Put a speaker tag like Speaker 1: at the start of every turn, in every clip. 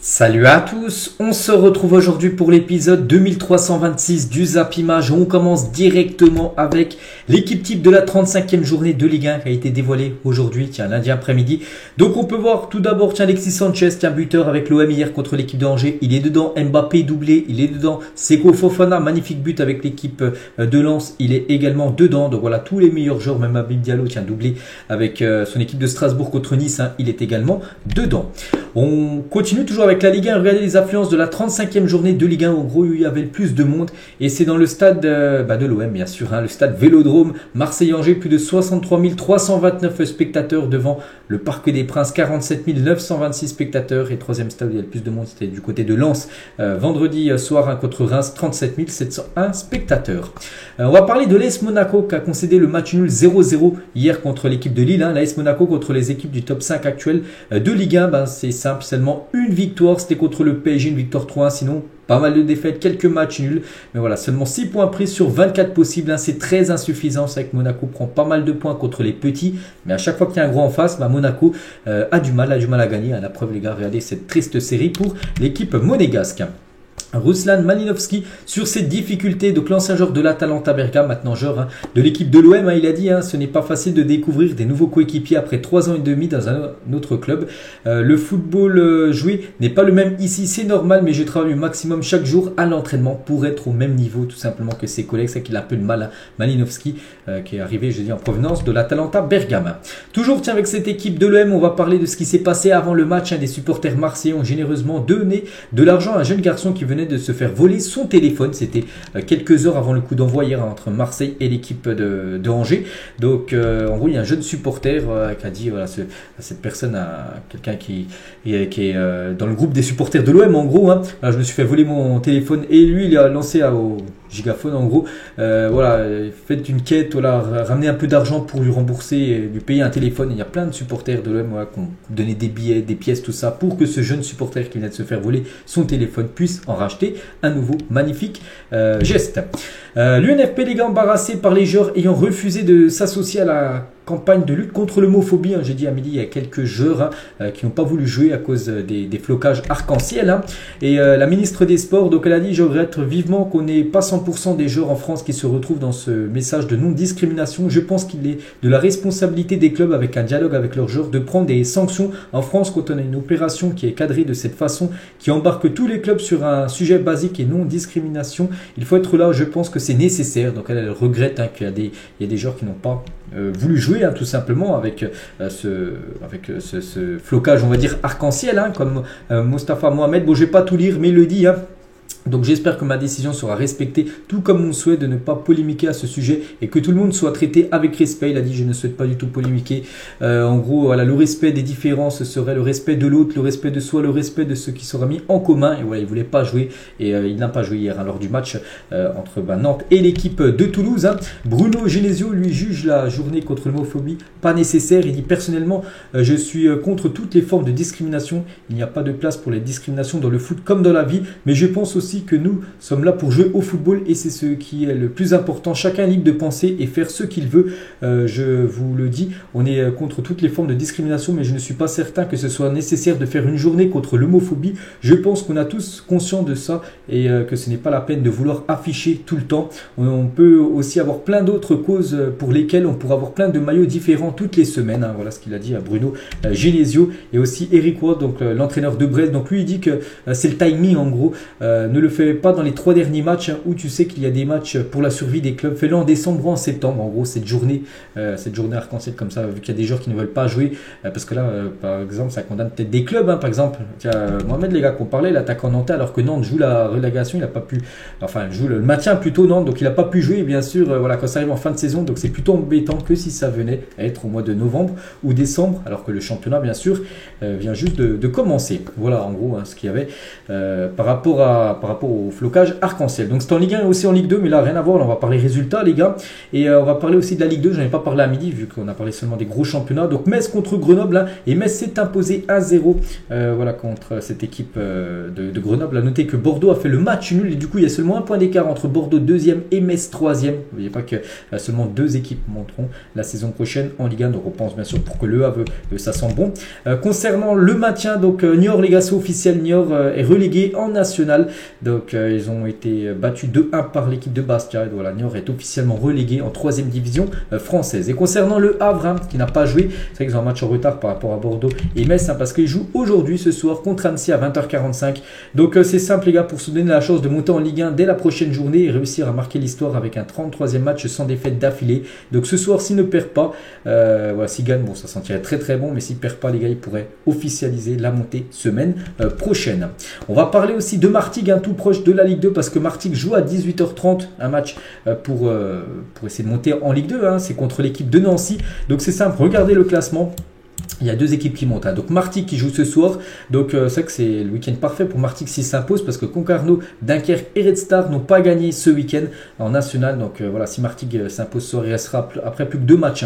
Speaker 1: Salut à tous, on se retrouve aujourd'hui pour l'épisode 2326 du Zap Image. On commence directement avec l'équipe type de la 35e journée de Ligue 1 qui a été dévoilée aujourd'hui, lundi après-midi. Donc on peut voir tout d'abord, Alexis Sanchez, buteur avec l'OM hier contre l'équipe de Angers. Il est dedans, Mbappé doublé, il est dedans, Seko Fofana, magnifique but avec l'équipe de Lens. Il est également dedans, donc voilà tous les meilleurs joueurs, même Habib Diallo, doublé avec son équipe de Strasbourg contre Nice, il est également dedans. On continue toujours avec la Ligue 1. Regardez les affluences de la 35e journée de Ligue 1. En gros, il y avait le plus de monde. Et c'est dans le stade de l'OM, bien sûr. Le stade Vélodrome. Marseille-Angers, plus de 63 329 spectateurs devant le Parc des Princes. 47 926 spectateurs. Et troisième stade où il y a le plus de monde, c'était du côté de Lens. Vendredi soir contre Reims, 37 701 spectateurs. On va parler de l'AS Monaco qui a concédé le match nul 0-0 hier contre l'équipe de Lille. L'AS Monaco contre les équipes du top 5 actuel de Ligue 1. C'est simple, seulement une victoire, c'était contre le PSG, une victoire 3-1, sinon pas mal de défaites, quelques matchs nuls, mais voilà, seulement 6 points pris sur 24 possibles, c'est très insuffisant, c'est que Monaco prend pas mal de points contre les petits, mais à chaque fois qu'il y a un gros en face, Monaco a du mal à gagner, la preuve les gars, regardez cette triste série pour l'équipe monégasque. Ruslan Malinovski sur ses difficultés, donc l'ancien joueur de l'Atalanta Bergame, maintenant joueur de l'équipe de l'OM, il a dit ce n'est pas facile de découvrir des nouveaux coéquipiers après 3 ans et demi dans un autre club. Le football joué n'est pas le même ici, c'est normal, mais je travaille au maximum chaque jour à l'entraînement pour être au même niveau tout simplement que ses collègues. C'est qu'il a un peu de mal, Malinovski qui est arrivé, je dis, en provenance de l'Atalanta Bergame. Toujours avec cette équipe de l'OM, on va parler de ce qui s'est passé avant le match. Des supporters marseillais ont généreusement donné de l'argent à un jeune garçon qui venait de se faire voler son téléphone. C'était quelques heures avant le coup d'envoi hier entre Marseille et l'équipe de Angers. Donc en gros il y a un jeune supporter qui a dit, voilà, cette personne, quelqu'un qui est dans le groupe des supporters de l'OM en gros, je me suis fait voler mon téléphone, et lui il a lancé au gigaphone en gros, voilà, faites une quête, voilà, ramenez un peu d'argent pour lui rembourser, lui payer un téléphone. Il y a plein de supporters de l'OM qui ont donné des billets, des pièces, tout ça pour que ce jeune supporter qui vient de se faire voler son téléphone puisse en racheter un nouveau. Magnifique geste. L'UNFP, les gars, embarrassé par les joueurs ayant refusé de s'associer à la campagne de lutte contre l'homophobie. J'ai dit à midi, il y a quelques joueurs qui n'ont pas voulu jouer à cause des flocages arc-en-ciel. Et la ministre des Sports, donc elle a dit, je regrette vivement qu'on n'ait pas 100% des joueurs en France qui se retrouvent dans ce message de non-discrimination. Je pense qu'il est de la responsabilité des clubs, avec un dialogue avec leurs joueurs, de prendre des sanctions en France quand on a une opération qui est cadrée de cette façon, qui embarque tous les clubs sur un sujet basique et non-discrimination. Il faut être là, je pense que c'est nécessaire. Donc elle regrette qu'il y a des joueurs qui n'ont pas voulu jouer tout simplement avec ce flocage, on va dire, arc-en-ciel, comme Mostafa Mohamed. Bon, je vais pas tout lire, mais il le dit. Donc j'espère que ma décision sera respectée, tout comme mon souhait de ne pas polémiquer à ce sujet et que tout le monde soit traité avec respect. Il a dit, je ne souhaite pas du tout polémiquer. En gros, voilà, le respect des différences serait le respect de l'autre, le respect de soi, le respect de ce qui sera mis en commun. Et voilà, il voulait pas jouer, et il n'a pas joué hier lors du match entre Nantes et l'équipe de Toulouse. Bruno Genesio lui juge la journée contre l'homophobie pas nécessaire. Il dit, personnellement, je suis contre toutes les formes de discrimination. Il n'y a pas de place pour les discriminations dans le foot comme dans la vie, mais je pense aussi que nous sommes là pour jouer au football, et c'est ce qui est le plus important. Chacun est libre de penser et faire ce qu'il veut. Je vous le dis, on est contre toutes les formes de discrimination, mais je ne suis pas certain que ce soit nécessaire de faire une journée contre l'homophobie. Je pense qu'on a tous conscience de ça, et que ce n'est pas la peine de vouloir afficher tout le temps. On peut aussi avoir plein d'autres causes pour lesquelles on pourra avoir plein de maillots différents toutes les semaines. Voilà ce qu'il a dit à Bruno Genesio. Et aussi Eric Wood, donc l'entraîneur de Brest. Donc lui il dit que c'est le timing en gros. Ne le fais pas dans les 3 derniers matchs où tu sais qu'il y a des matchs pour la survie des clubs. Fais-le en décembre ou en septembre. En gros, cette journée arc-en-ciel comme ça, vu qu'il y a des joueurs qui ne veulent pas jouer. Parce que là, par exemple, ça condamne peut-être des clubs. Par exemple, Mohamed, les gars qu'on parlait, l'attaquant nantais, alors que Nantes joue la relégation, il n'a pas pu. Enfin, il joue le maintien plutôt, Nantes, donc il n'a pas pu jouer. Et bien sûr, voilà, quand ça arrive en fin de saison, donc c'est plutôt embêtant que si ça venait à être au mois de novembre ou décembre, alors que le championnat, bien sûr, vient juste de commencer. Voilà, en gros, ce qu'il y avait par rapport par rapport au flocage arc-en-ciel. Donc c'est en Ligue 1 et aussi en Ligue 2, mais là rien à voir, là on va parler résultats les gars, et on va parler aussi de la Ligue 2, j'en ai pas parlé à midi vu qu'on a parlé seulement des gros championnats. Donc Metz contre Grenoble, hein, et Metz s'est imposé 1-0 voilà, contre cette équipe de Grenoble. À noter que Bordeaux a fait le match nul et du coup il y a seulement un point d'écart entre Bordeaux 2e et Metz 3e. N'oubliez pas que seulement 2 équipes monteront la saison prochaine en Ligue 1, donc on pense bien sûr pour que le Havre, ça sent bon. Concernant le maintien, donc Niort, les gars, c'est officiel, Niort est relégué en national, donc ils ont été battus 2-1 par l'équipe de Bastia, et voilà, Niort est officiellement relégué en 3e division française. Et concernant le Havre, hein, qui n'a pas joué, c'est vrai qu'ils ont un match en retard par rapport à Bordeaux et Metz, hein, parce qu'ils jouent aujourd'hui, ce soir, contre Annecy à 20h45. Donc c'est simple les gars, pour se donner la chance de monter en Ligue 1 dès la prochaine journée et réussir à marquer l'histoire avec un 33e match sans défaite d'affilée. Donc ce soir, s'il ne perd pas, voilà, s'il gagne, bon, ça sentirait très très bon, mais s'il ne perd pas les gars, il pourrait officialiser la montée semaine prochaine. On va parler aussi de Martigues, tout proche de la Ligue 2, parce que Martigues joue à 18h30 un match pour essayer de monter en Ligue 2, hein, c'est contre l'équipe de Nancy. Donc c'est simple, regardez le classement. Il y a 2 équipes qui montent. Hein. Donc Martigues qui joue ce soir. Donc c'est vrai que c'est le week-end parfait pour Martigues s'il s'impose, parce que Concarneau, Dunkerque et Red Star n'ont pas gagné ce week-end en national. Donc voilà, si Martigues s'impose ce soir, il restera après plus que 2 matchs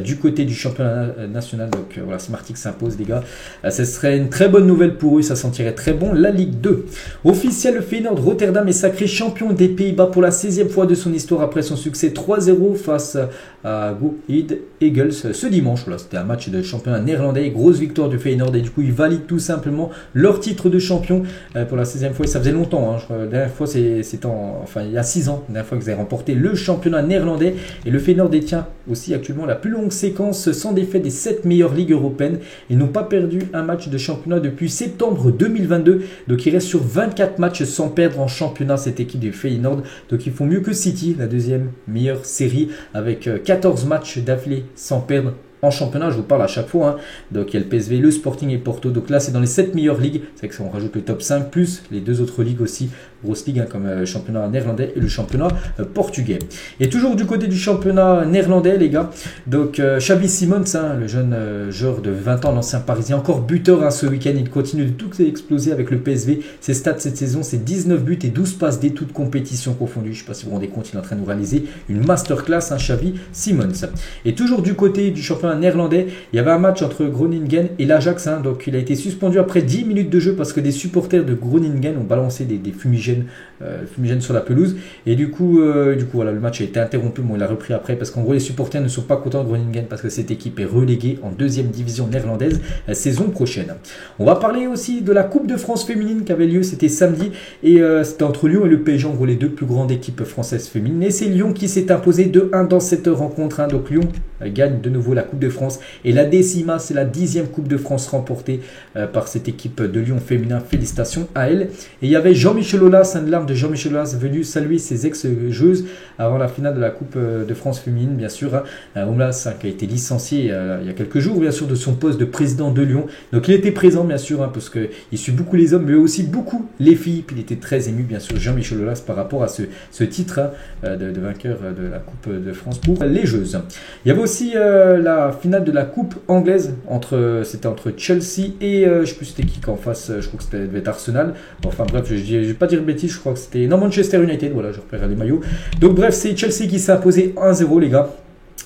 Speaker 1: du côté du championnat national. Donc voilà, si Martigues s'impose les gars, ce serait une très bonne nouvelle pour eux. Ça sentirait très bon. La Ligue 2. Officiel, le Feyenoord Rotterdam est sacré champion des Pays-Bas pour la 16e fois de son histoire après son succès 3-0 face à Go Ahead Eagles ce dimanche. Voilà, c'était un match de championnat néerlandais, grosse victoire du Feyenoord, et du coup ils valident tout simplement leur titre de champion pour la 16e fois. Et ça faisait longtemps, hein, je crois, la dernière fois c'était enfin il y a 6 ans, la dernière fois qu'ils avaient remporté le championnat néerlandais. Et le Feyenoord détient aussi actuellement la plus longue séquence sans défaite des 7 meilleures ligues européennes. Ils n'ont pas perdu un match de championnat depuis septembre 2022, donc il reste sur 24 matchs sans perdre en championnat cette équipe du Feyenoord. Donc ils font mieux que City, la 2e meilleure série, avec 14 matchs d'affilée sans perdre en championnat. Je vous parle à chaque fois, hein. Donc il y a le PSV, le Sporting et Porto. Donc là c'est dans les 7 meilleures ligues. C'est vrai qu'on rajoute le top 5 plus les 2 autres ligues aussi, grosses ligues, hein, comme le championnat néerlandais et le championnat portugais. Et toujours du côté du championnat néerlandais les gars, donc Xavi Simons, hein, le jeune joueur de 20 ans, l'ancien parisien, encore buteur, hein, ce week-end. Il continue de tout exploser avec le PSV. Ses stats cette saison, c'est 19 buts et 12 passes D, toutes compétitions confondues. Je ne sais pas si vous vous rendez compte, il est en train de nous réaliser une masterclass, hein, Xavi Simons. Et toujours du côté du championnat néerlandais, il y avait un match entre Groningen et l'Ajax, hein, donc il a été suspendu après 10 minutes de jeu parce que des supporters de Groningen ont balancé des fumigènes sur la pelouse, et du coup voilà, le match a été interrompu. Bon, il a repris après parce qu'en gros les supporters ne sont pas contents de Groningen parce que cette équipe est reléguée en 2e division néerlandaise la saison prochaine. On va parler aussi de la Coupe de France féminine qui avait lieu, c'était samedi, et c'était entre Lyon et le PSG, en gros les 2 plus grandes équipes françaises féminines, et c'est Lyon qui s'est imposé 2-1 dans cette rencontre, hein. Donc Lyon gagne de nouveau la Coupe de France, et la décima, c'est la 10e Coupe de France remportée par cette équipe de Lyon féminin. Félicitations à elle. Et il y avait Jean-Michel Aulas, un de l'arme de Jean-Michel Aulas, venu saluer ses ex-joueuses avant la finale de la Coupe de France féminine, bien sûr. Aulas, qui a été licencié il y a quelques jours, bien sûr, de son poste de président de Lyon. Donc il était présent, bien sûr, hein, parce qu'il suit beaucoup les hommes, mais aussi beaucoup les filles. Puis il était très ému, bien sûr, Jean-Michel Aulas, par rapport à ce titre, hein, de vainqueur de la Coupe de France pour les joueuses. Il y avait aussi la finale de la Coupe anglaise, c'était entre Chelsea et je sais plus c'était qui en face, je crois que c'était devait être Arsenal. Enfin bref, je vais pas dire de bêtises, je crois que c'était Manchester United, voilà, je repère les maillots. Donc bref, c'est Chelsea qui s'est imposé 1-0 les gars.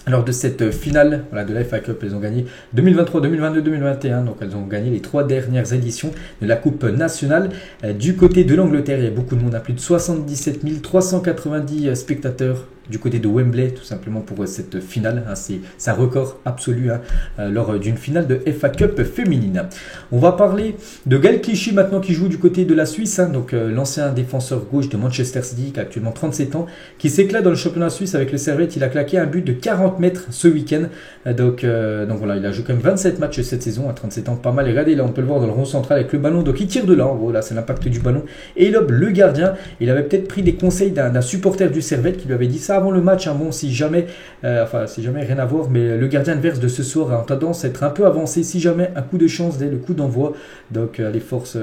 Speaker 1: Lors de cette finale, voilà, de la FA Cup, elles ont gagné 2023, 2022, 2021. Donc elles ont gagné les 3 dernières éditions de la Coupe nationale. Du côté de l'Angleterre, il y a beaucoup de monde, à plus de 77 390 spectateurs du côté de Wembley, tout simplement pour cette finale, hein. C'est un record absolu, hein, lors d'une finale de FA Cup féminine. On va parler de Gaël Clichy maintenant, qui joue du côté de la Suisse, hein, donc l'ancien défenseur gauche de Manchester City, qui a actuellement 37 ans, qui s'éclate dans le championnat suisse avec le Servette. Il a claqué un but de 40 mètres ce week-end. Donc voilà, il a joué quand même 27 matchs cette saison à 37 ans, pas mal. Et regardez, là on peut le voir dans le rond central avec le ballon, donc il tire de là, en gros là c'est l'impact du ballon, et il lobe le gardien. Il avait peut-être pris des conseils d'un supporter du Servette qui lui avait dit ça avant le match, hein. Bon, si jamais rien à voir, mais le gardien adverse de ce soir a tendance à être un peu avancé, si jamais un coup de chance dès le coup d'envoi, donc les forces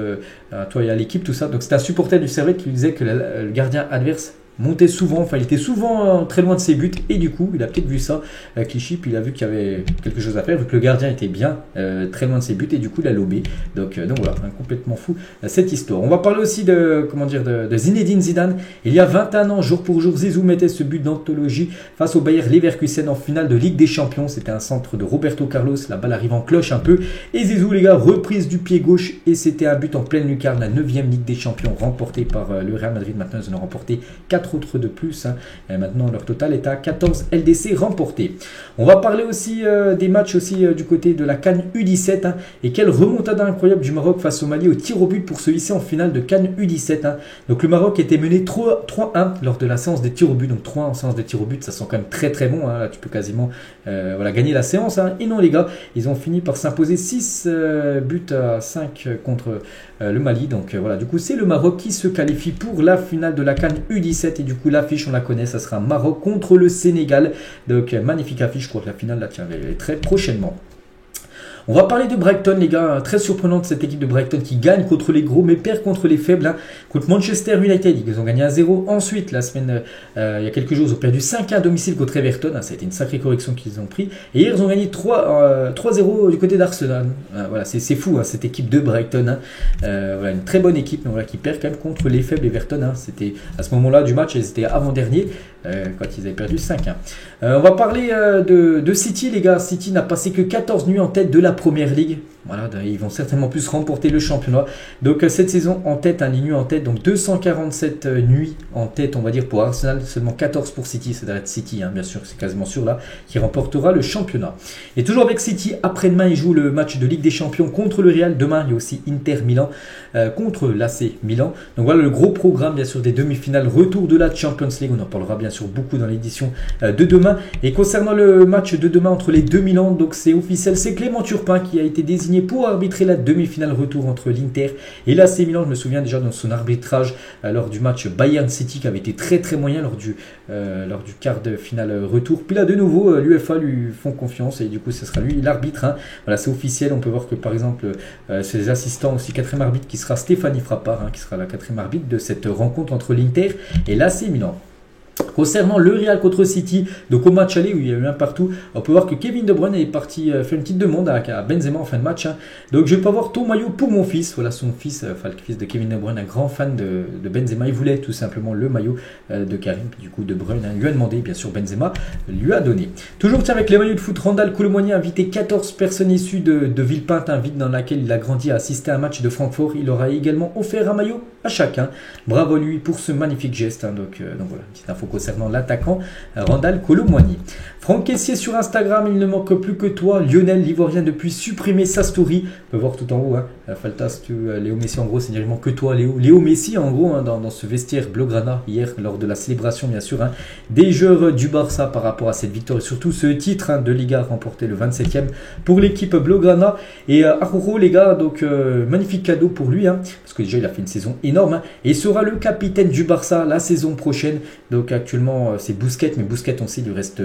Speaker 1: à toi et à l'équipe, tout ça. Donc c'est un supporter du Servette qui disait que le gardien adverse montait souvent, enfin il était souvent très loin de ses buts et du coup il a peut-être vu ça, Clichy, puis il a vu qu'il y avait quelque chose à faire vu que le gardien était bien très loin de ses buts et du coup il a lobé. Donc voilà, complètement fou cette histoire. On va parler aussi de Zinedine Zidane. Il y a 21 ans, jour pour jour, Zizou mettait ce but d'anthologie face au Bayer Leverkusen en finale de Ligue des Champions. C'était un centre de Roberto Carlos, la balle arrive en cloche un peu et Zizou les gars, reprise du pied gauche et c'était un but en pleine lucarne, la 9e Ligue des Champions remportée par le Real Madrid. Maintenant ils en ont remporté 4 autres de plus, hein. Et maintenant leur total est à 14 LDC remportés. On va parler aussi des matchs aussi du côté de la CAN U17, hein. Et quelle remontada incroyable du Maroc face au Mali au tir au but pour se hisser en finale de CAN U17, hein. Donc le Maroc était mené 3-1 lors de la séance des tirs au but, donc 3 en séance des tirs au but, ça sent quand même très très bon, hein. Là, tu peux quasiment gagner la séance, hein. Et non les gars, ils ont fini par s'imposer 6 buts à 5 contre le Mali. Donc voilà, du coup c'est le Maroc qui se qualifie pour la finale de la CAN U17 et du coup l'affiche on la connaît, ça sera Maroc contre le Sénégal. Donc magnifique affiche, je crois que la finale là, tiens, elle est très prochainement. On va parler de Brighton, les gars. Très surprenante cette équipe de Brighton qui gagne contre les gros mais perd contre les faibles, hein. Contre Manchester United, ils ont gagné 1-0. Ensuite, la semaine, il y a quelques jours, ils ont perdu 5-1 à domicile contre Everton, hein. Ça a été une sacrée correction qu'ils ont pris. Et hier, ils ont gagné 3-0 du côté d'Arsenal. Voilà, c'est fou, hein, cette équipe de Brighton, hein. Voilà, une très bonne équipe mais voilà, qui perd quand même contre les faibles Everton, hein. C'était à ce moment-là du match, c'était avant-dernier quand ils avaient perdu 5-1. On va parler de City, les gars. City n'a passé que 14 nuits en tête de la Première Ligue. Voilà, ils vont certainement plus remporter le championnat. Donc cette saison en tête, un ligne en tête, donc 247 nuits en tête, on va dire pour Arsenal, seulement 14 pour City, ça doit être City, hein, bien sûr, c'est quasiment sûr là, qui remportera le championnat. Et toujours avec City, après-demain, ils jouent le match de Ligue des Champions contre le Real. Demain, il y a aussi Inter Milan contre l'AC Milan. Donc voilà le gros programme, bien sûr, des demi-finales, retour de la Champions League. On en parlera bien sûr beaucoup dans l'édition de demain. Et concernant le match de demain entre les deux Milan, donc c'est officiel, c'est Clément Turpin qui a été désigné pour arbitrer la demi-finale retour entre l'Inter et l'AC Milan. Je me souviens déjà de son arbitrage lors du match Bayern City qui avait été très très moyen lors du quart de finale retour. Puis là de nouveau l'UEFA lui font confiance et du coup ce sera lui l'arbitre, hein. Voilà, c'est officiel. On peut voir que par exemple c'est les assistants aussi, 4e arbitre qui sera Stéphanie Frappard, hein, qui sera la 4e arbitre de cette rencontre entre l'Inter et l'AC Milan. Concernant le Real contre City, donc au match aller où il y a eu un partout, on peut voir que Kevin De Bruyne est parti faire une petite demande à Benzema en fin de match, hein. Donc je vais pas voir ton maillot pour mon fils. Voilà, son fils, enfin le fils de Kevin De Bruyne, un grand fan de Benzema, il voulait tout simplement le maillot de Karim, du coup De Bruyne, hein, lui a demandé, bien sûr Benzema lui a donné. Toujours tiens avec les maillots de foot, Randal Colomwani a invité 14 personnes issues de Villepinte, une ville dans laquelle il a grandi, à assister à un match de Francfort. Il aura également offert un maillot à chacun. Bravo lui pour ce magnifique geste, hein. Donc voilà, petite info concernant l'attaquant Randal Colomwani. Franck Caissier sur Instagram, il ne manque plus que toi. Lionel, l'Ivoirien, depuis supprimer sa story. On peut voir tout en haut, hein. Faltas, Léo Messi, en gros, c'est directement que toi, Léo. Léo Messi, en gros, hein, dans ce vestiaire Blaugrana, hier, lors de la célébration, bien sûr, hein, des joueurs du Barça par rapport à cette victoire et surtout ce titre, hein, de Liga remporté le 27e pour l'équipe Blaugrana. Et Aruro, les gars, donc magnifique cadeau pour lui, hein, parce que déjà, il a fait une saison énorme, hein, et il sera le capitaine du Barça la saison prochaine. Donc actuellement, c'est Busquets, mais Busquets, on sait, il lui reste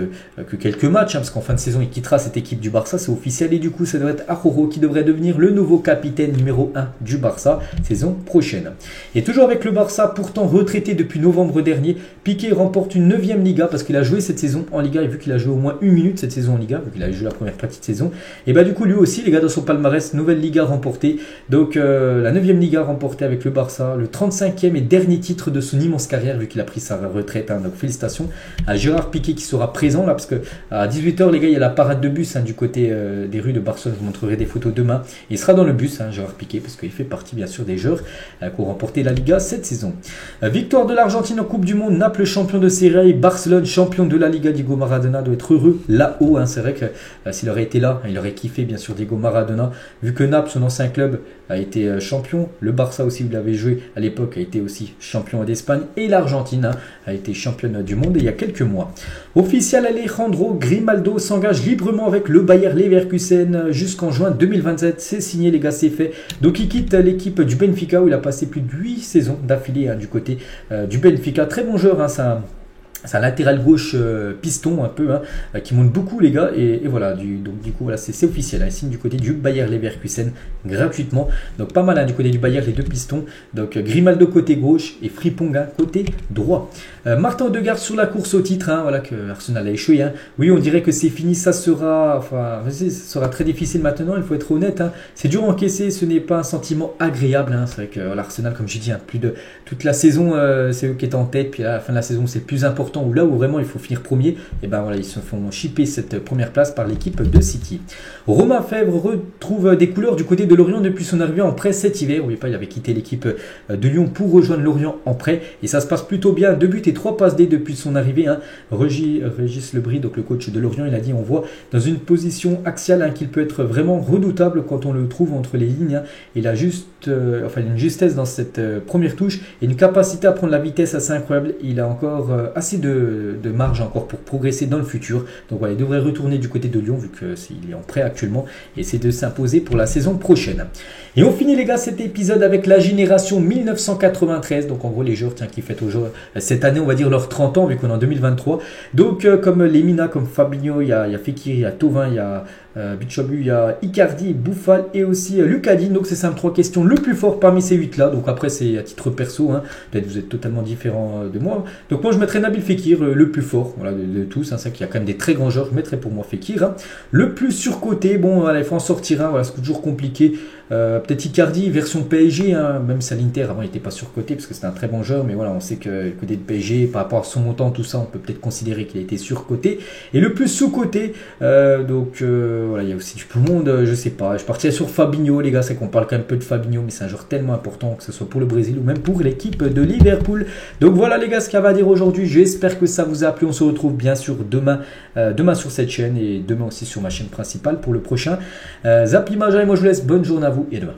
Speaker 1: que quelques matchs, hein, parce qu'en fin de saison, il quittera cette équipe du Barça, c'est officiel, et du coup, ça devrait être Aruro qui devrait devenir le nouveau capitaine numéro 1 du Barça saison prochaine. Et toujours avec le Barça, pourtant retraité depuis novembre dernier, Piqué remporte une 9e Liga parce qu'il a joué cette saison en Liga, et vu qu'il a joué au moins une minute cette saison en Liga, vu qu'il a joué la première partie de saison, et bah du coup lui aussi les gars dans son palmarès, nouvelle Liga remportée, donc la 9e Liga remportée avec le Barça, le 35e et dernier titre de son immense carrière vu qu'il a pris sa retraite, hein, donc félicitations à Gérard Piqué qui sera présent là parce que à 18 h les gars il y a la parade de bus, hein, du côté des rues de Barcelone, je vous montrerai des photos demain, il sera dans le bus, hein, Gérard Piqué, parce qu'il fait partie bien sûr des joueurs qui ont remporté la Liga cette saison. Victoire de l'Argentine en Coupe du Monde, Naples champion de Serie A et Barcelone champion de la Liga. Diego Maradona doit être heureux là-haut, hein. C'est vrai que s'il aurait été là, il aurait kiffé bien sûr Diego Maradona, vu que Naples, son ancien club, a été champion, le Barça aussi où il avait joué à l'époque a été aussi champion d'Espagne, et l'Argentine, hein, a été championne du monde il y a quelques mois. Officiel, Alejandro Grimaldo s'engage librement avec le Bayer Leverkusen jusqu'en juin 2027, c'est signé les gars, c'est fait. Donc il quitte l'équipe du Benfica où il a passé plus de 8 saisons d'affilée, hein, du côté du Benfica. Très bon joueur, hein, C'est un latéral gauche piston un peu, hein, qui monte beaucoup les gars. Et voilà, donc du coup voilà, c'est officiel. Hein, il signe du côté du Bayer Leverkusen gratuitement. Donc pas mal hein, du côté du Bayer, les deux pistons. Donc Grimaldo côté gauche et Frimpong côté droit. Martin Odegaard sur la course au titre, hein, voilà que Arsenal a échoué. Hein. Oui, on dirait que c'est fini, ça sera très difficile maintenant, il faut être honnête. Hein. C'est dur à encaisser, ce n'est pas un sentiment agréable. Hein. C'est vrai que l'Arsenal, comme j'ai dit, hein, plus de toute la saison, c'est eux qui étaient en tête. Puis à la fin de la saison, c'est le plus important. Où là où vraiment il faut finir premier, et ben voilà, ils se font chipper cette première place par l'équipe de City. Romain Fèvre retrouve des couleurs du côté de Lorient depuis son arrivée en prêt cet hiver. Oui, il avait quitté l'équipe de Lyon pour rejoindre Lorient en prêt et ça se passe plutôt bien. 2 buts et 3 passes D depuis son arrivée. Hein. Régis Lebris, donc le coach de Lorient, il a dit on voit dans une position axiale hein, qu'il peut être vraiment redoutable quand on le trouve entre les lignes. Hein. Il a une justesse dans cette première touche et une capacité à prendre la vitesse assez incroyable. Il a encore assez de marge encore pour progresser dans le futur. Donc voilà, il devrait retourner du côté de Lyon vu qu'il est en prêt actuellement et essayer de s'imposer pour la saison prochaine. Et on finit les gars cet épisode avec la génération 1993. Donc en gros les joueurs qui fêtent aujourd'hui cette année on va dire leurs 30 ans vu qu'on est en 2023. Donc comme Lemina, comme Fabinho, il y a Fekir, il y a Thauvin, il y a Butchabu, il y a Icardi, Bouffal et aussi Lucadi. Donc c'est simple, 3 questions le plus fort parmi ces 8 là. Donc après c'est à titre perso, hein. Peut-être vous êtes totalement différent de moi. Donc moi je mettrais Nabil Fekir le plus fort voilà, de tous. Hein. C'est vrai qu'il y a quand même des très grands joueurs, je mettrais pour moi Fekir. Hein. Le plus surcoté, bon voilà, il faut en sortir un, voilà, c'est toujours compliqué. Peut-être Icardi version PSG, hein. Même si à l'Inter avant il n'était pas surcoté parce que c'était un très bon joueur, mais voilà on sait que le côté de PSG par rapport à son montant tout ça on peut peut-être considérer qu'il a été surcoté. Et le plus sous-coté, voilà, il y a aussi du tout le monde, je sais pas, je partirais sur Fabinho les gars, c'est qu'on parle quand même peu de Fabinho mais c'est un joueur tellement important que ce soit pour le Brésil ou même pour l'équipe de Liverpool. Donc voilà les gars ce qu'il y avait à dire aujourd'hui, j'espère que ça vous a plu, on se retrouve bien sûr demain sur cette chaîne et demain aussi sur ma chaîne principale pour le prochain Zap Image. Et moi je vous laisse, bonne journée à vous et à demain.